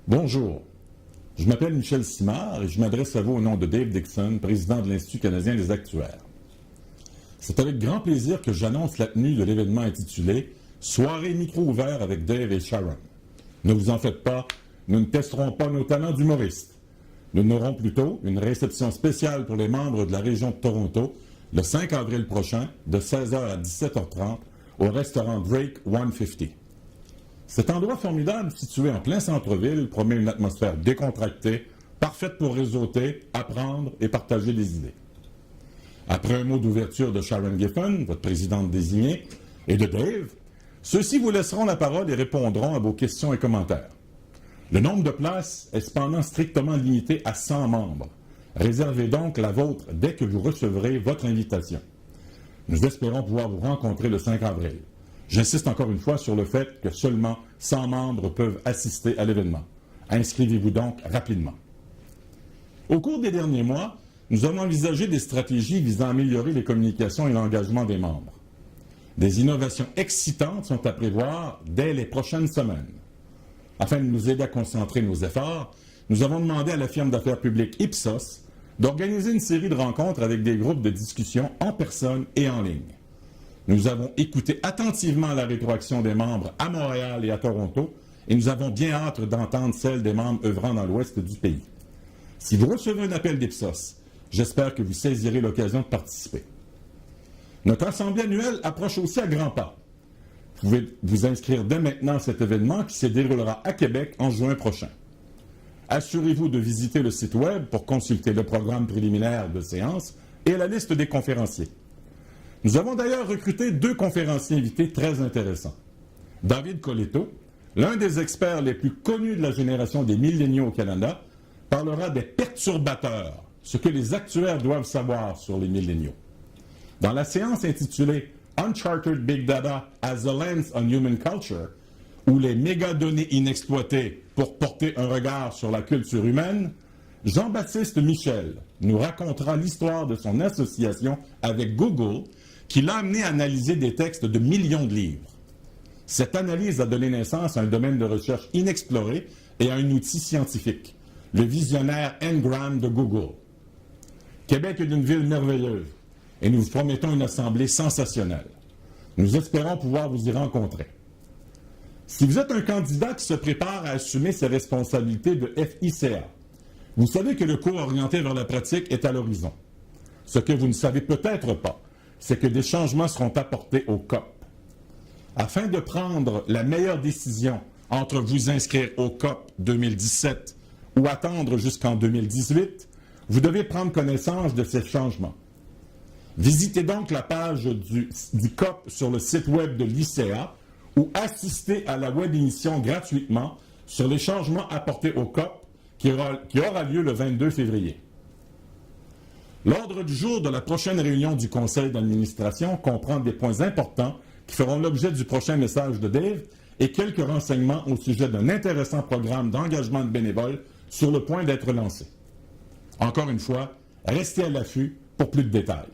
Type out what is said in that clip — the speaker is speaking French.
Bonjour, je m'appelle Michel Simard et je m'adresse à vous au nom de Dave Dixon, président de l'Institut canadien des actuaires. C'est avec grand plaisir que j'annonce la tenue de l'événement intitulé « Soirée micro ouvert avec Dave et Sharon ». Ne vous en faites pas, nous ne testerons pas nos talents d'humoristes. Nous n'aurons plutôt une réception spéciale pour les membres de la région de Toronto le 5 avril prochain de 16h à 17h30 au restaurant Drake 150. Cet endroit formidable, situé en plein centre-ville, promet une atmosphère décontractée, parfaite pour réseauter, apprendre et partager des idées. Après un mot d'ouverture de Sharon Giffen, votre présidente désignée, et de Dave, ceux-ci vous laisseront la parole et répondront à vos questions et commentaires. Le nombre de places est cependant strictement limité à 100 membres. Réservez donc la vôtre dès que vous recevrez votre invitation. Nous espérons pouvoir vous rencontrer le 5 avril. J'insiste encore une fois sur le fait que seulement 100 membres peuvent assister à l'événement. Inscrivez-vous donc rapidement. Au cours des derniers mois, nous avons envisagé des stratégies visant à améliorer les communications et l'engagement des membres. Des innovations excitantes sont à prévoir dès les prochaines semaines. Afin de nous aider à concentrer nos efforts, nous avons demandé à la firme d'affaires publique Ipsos d'organiser une série de rencontres avec des groupes de discussion en personne et en ligne. Nous avons écouté attentivement la rétroaction des membres à Montréal et à Toronto et nous avons bien hâte d'entendre celle des membres œuvrant dans l'ouest du pays. Si vous recevez un appel d'Ipsos, j'espère que vous saisirez l'occasion de participer. Notre assemblée annuelle approche aussi à grands pas. Vous pouvez vous inscrire dès maintenant à cet événement qui se déroulera à Québec en juin prochain. Assurez-vous de visiter le site Web pour consulter le programme préliminaire de séance et la liste des conférenciers. Nous avons d'ailleurs recruté 2 conférenciers invités très intéressants. David Coletto, l'un des experts les plus connus de la génération des milléniaux au Canada, parlera des perturbateurs, ce que les actuaires doivent savoir sur les milléniaux. Dans la séance intitulée « Uncharted Big Data as a Lens on Human Culture », où les mégadonnées inexploitées pour porter un regard sur la culture humaine, Jean-Baptiste Michel nous racontera l'histoire de son association avec Google qui l'a amené à analyser des textes de millions de livres. Cette analyse a donné naissance à un domaine de recherche inexploré et à un outil scientifique, le visionnaire Ngram de Google. Québec est une ville merveilleuse et nous vous promettons une assemblée sensationnelle. Nous espérons pouvoir vous y rencontrer. Si vous êtes un candidat qui se prépare à assumer ses responsabilités de FICA, vous savez que le cours orienté vers la pratique est à l'horizon. Ce que vous ne savez peut-être pas, c'est que des changements seront apportés au COP. Afin de prendre la meilleure décision entre vous inscrire au COP 2017 ou attendre jusqu'en 2018, vous devez prendre connaissance de ces changements. Visitez donc la page du COP sur le site web de l'ICA ou assistez à la web émission gratuitement sur les changements apportés au COP qui aura lieu le 22 février. L'ordre du jour de la prochaine réunion du conseil d'administration comprend des points importants qui feront l'objet du prochain message de Dave et quelques renseignements au sujet d'un intéressant programme d'engagement de bénévoles sur le point d'être lancé. Encore une fois, restez à l'affût pour plus de détails.